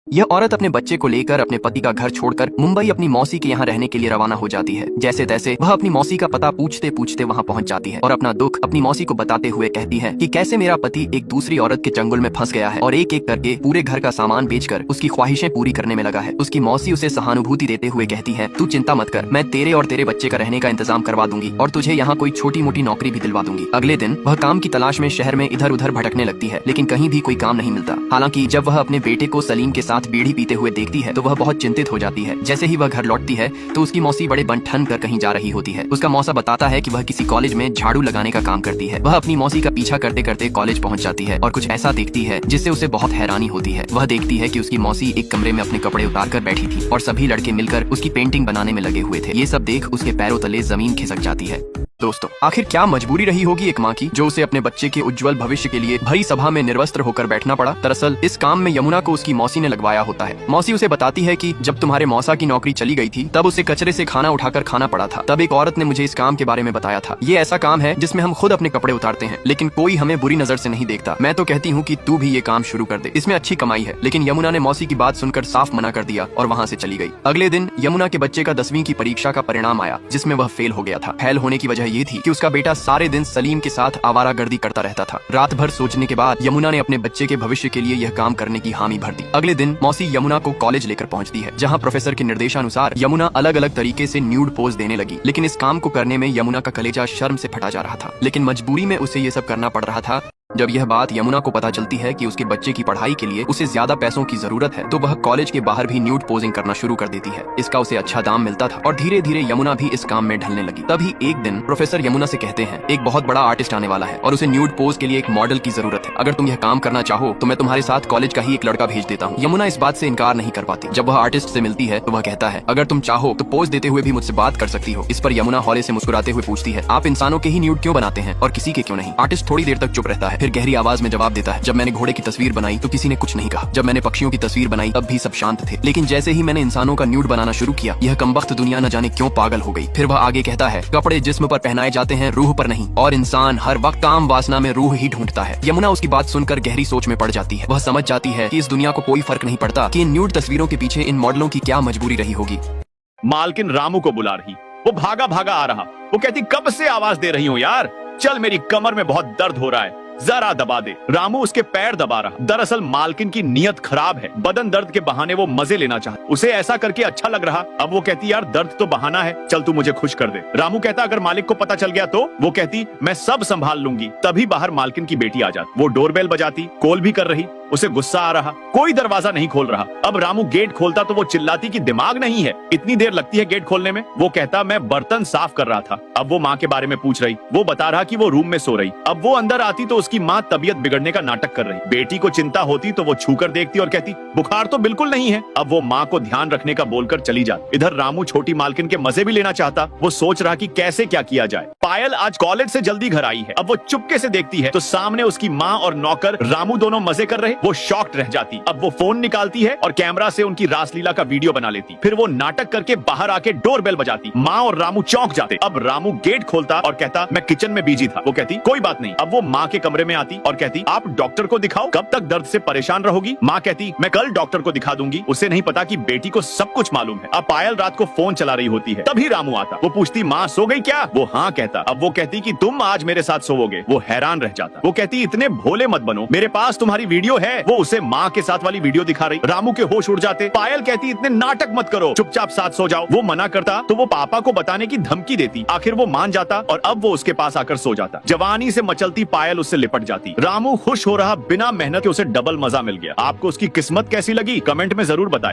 यह औरत अपने बच्चे को लेकर अपने पति का घर छोड़कर मुंबई अपनी मौसी के यहाँ रहने के लिए रवाना हो जाती है। जैसे तैसे वह अपनी मौसी का पता पूछते पूछते वहाँ पहुँच जाती है और अपना दुख अपनी मौसी को बताते हुए कहती है कि कैसे मेरा पति एक दूसरी औरत के चंगुल में फंस गया है और एक एक करके पूरे घर का सामान बेचकर उसकी ख्वाहिशें पूरी करने में लगा है। उसकी मौसी उसे सहानुभूति देते हुए कहती है, तू चिंता मत कर, मैं तेरे और तेरे बच्चे का रहने का इंतजाम करवा दूंगी और तुझे यहाँ कोई छोटी मोटी नौकरी भी दिलवा दूंगी। अगले दिन वह काम की तलाश में शहर में इधर उधर भटकने लगती है, लेकिन कहीं भी कोई काम नहीं मिलता। हालांकि जब वह अपने बेटे को सलीम के साथ बीड़ी पीते हुए देखती है तो वह बहुत चिंतित हो जाती है। जैसे ही वह घर लौटती है तो उसकी मौसी बड़े बन ठन कर कहीं जा रही होती है। उसका मौसा बताता है कि वह किसी कॉलेज में झाड़ू लगाने का काम करती है। वह अपनी मौसी का पीछा करते करते कॉलेज पहुंच जाती है और कुछ ऐसा देखती है जिससे उसे बहुत हैरानी होती है। वह देखती है कि उसकी मौसी एक कमरे में अपने कपड़े उतार कर बैठी थी और सभी लड़के मिलकर उसकी पेंटिंग बनाने में लगे हुए थे। ये सब देख उसके पैरों तले जमीन खिसक जाती है। दोस्तों, आखिर क्या मजबूरी रही होगी एक माँ की जो उसे अपने बच्चे के उज्जवल भविष्य के लिए भरी सभा में निर्वस्त्र होकर बैठना पड़ा। दरअसल इस काम में यमुना को उसकी मौसी ने लगवाया होता है। मौसी उसे बताती है कि जब तुम्हारे मौसा की नौकरी चली गई थी तब उसे कचरे से खाना उठाकर खाना पड़ा था। तब एक औरत ने मुझे इस काम के बारे में बताया था। ये ऐसा काम है जिसमें हम खुद अपने कपड़े उतारते हैं, लेकिन कोई हमें बुरी नजर से नहीं देखता। मैं तो कहती हूँ कि तू भी ये काम शुरू कर दे, इसमें अच्छी कमाई है। लेकिन यमुना ने मौसी की बात सुनकर साफ मना कर दिया और वहाँ से चली गई। अगले दिन यमुना के बच्चे का 10वीं की परीक्षा का परिणाम आया जिसमें वह फेल हो गया था। फेल होने की वजह ये थी कि उसका बेटा सारे दिन सलीम के साथ आवारागर्दी करता रहता था। रात भर सोचने के बाद यमुना ने अपने बच्चे के भविष्य के लिए यह काम करने की हामी भर दी। अगले दिन मौसी यमुना को कॉलेज लेकर पहुंचती है, जहां प्रोफेसर के निर्देशानुसार यमुना अलग अलग तरीके से न्यूड पोज देने लगी। लेकिन इस काम को करने में यमुना का कलेजा शर्म से फटा जा रहा था, लेकिन मजबूरी में उसे ये सब करना पड़ रहा था। जब यह बात यमुना को पता चलती है कि उसके बच्चे की पढ़ाई के लिए उसे ज्यादा पैसों की जरूरत है तो वह कॉलेज के बाहर भी न्यूड पोजिंग करना शुरू कर देती है। इसका उसे अच्छा दाम मिलता था और धीरे धीरे यमुना भी इस काम में ढलने लगी। तभी एक दिन प्रोफेसर यमुना से कहते हैं, एक बहुत बड़ा आर्टिस्ट आने वाला है और उसे न्यूड पोज के लिए एक मॉडल की जरूरत है। अगर तुम यह काम करना चाहो तो मैं तुम्हारे साथ कॉलेज का ही एक लड़का भेज देता हूँ। यमुना इस बात से इनकार नहीं कर पाती। जब वह आर्टिस्ट से मिलती है तो वह कहता है, अगर तुम चाहो तो पोज देते हुए भी मुझसे बात कर सकती हो। इस पर यमुना हौले से मुस्कुराते हुए पूछती है, आप इंसानों के ही न्यूड क्यों बनाते हैं और किसी के क्यों नहीं? आर्टिस्ट थोड़ी देर तक चुप रहता है, फिर गहरी आवाज में जवाब देता है, जब मैंने घोड़े की तस्वीर बनाई तो किसी ने कुछ नहीं कहा। जब मैंने पक्षियों की तस्वीर बनाई तब भी सब शांत थे। लेकिन जैसे ही मैंने इंसानों का न्यूड बनाना शुरू किया, यह कमबख्त दुनिया न जाने क्यों पागल हो गई। फिर वह आगे कहता है, कपड़े जिस्म पर पहनाए जाते हैं, रूह पर नहीं, और इंसान हर वक्त काम वासना में रूह ही ढूंढता है। यमुना उसकी बात सुनकर गहरी सोच में पड़ जाती है। वह समझ जाती है कि इस दुनिया को कोई फर्क नहीं पड़ता कि इन न्यूड तस्वीरों के पीछे इन मॉडलों की क्या मजबूरी रही होगी। मालकिन रामू को बुला रही, वो भागा भागा आ रहा। वो कहती, कब से आवाज दे रही हूँ यार, चल मेरी कमर में बहुत दर्द हो रहा है, जरा दबा दे। रामू उसके पैर दबा रहा। दरअसल मालकिन की नीयत खराब है, बदन दर्द के बहाने वो मजे लेना चाहती। उसे ऐसा करके अच्छा लग रहा। अब वो कहती, यार दर्द तो बहाना है, चल तू मुझे खुश कर दे। रामू कहता, अगर मालिक को पता चल गया तो? वो कहती, मैं सब संभाल लूंगी। तभी बाहर मालकिन की बेटी आ जाती। वो डोरबेल बजाती, कॉल भी कर रही। उसे गुस्सा आ रहा, कोई दरवाजा नहीं खोल रहा। अब रामू गेट खोलता तो वो चिल्लाती कि दिमाग नहीं है, इतनी देर लगती है गेट खोलने में। वो कहता, मैं बर्तन साफ कर रहा था। अब वो माँ के बारे में पूछ रही। वो बता रहा कि वो रूम में सो रही। अब वो अंदर आती तो उसकी माँ तबीयत बिगड़ने का नाटक कर रही। बेटी को चिंता होती तो वो छूकर देखती और कहती, बुखार तो बिल्कुल नहीं है। अब वो माँ को ध्यान रखने का बोलकर चली जाती। इधर रामू छोटी मालकिन के मजे भी लेना चाहता। वो सोच रहा कि कैसे क्या किया जाए। पायल आज कॉलेज से जल्दी घर आई है। अब वो चुपके से देखती है तो सामने उसकी माँ और नौकर रामू दोनों मजे कर रहे। वो शॉक्ड रह जाती। अब वो फोन निकालती है और कैमरा से उनकी रासलीला का वीडियो बना लेती। फिर वो नाटक करके बाहर आके डोरबेल बजाती। माँ और रामू चौंक जाते। अब रामू गेट खोलता और कहता, मैं किचन में बिजी था। वो कहती, कोई बात नहीं। अब वो माँ के कमरे में आती और कहती, आप डॉक्टर को दिखाओ, कब तक दर्द से परेशान रहोगी? माँ कहती, मैं कल डॉक्टर को दिखा दूंगी। उसे नहीं पता कि बेटी को सब कुछ मालूम है। अब पायल रात को फोन चला रही होती है। तभी रामू आता। वो पूछती, माँ सो गई क्या? वो हाँ कहता। अब वो कहती कि तुम आज मेरे साथ सोओगे। वो हैरान रह जाता। वो कहती, इतने भोले मत बनो, मेरे पास तुम्हारी वीडियो है। वो उसे माँ के साथ वाली वीडियो दिखा रही। रामू के होश उड़ जाते। पायल कहती, इतने नाटक मत करो, चुपचाप साथ सो जाओ। वो मना करता तो वो पापा को बताने की धमकी देती। आखिर वो मान जाता और अब वो उसके पास आकर सो जाता। जवानी से मचलती पायल उससे लिपट जाती। रामू खुश हो रहा, बिना मेहनत के उसे डबल मजा मिल गया। आपको उसकी किस्मत कैसी लगी कमेंट में जरूर बताएं।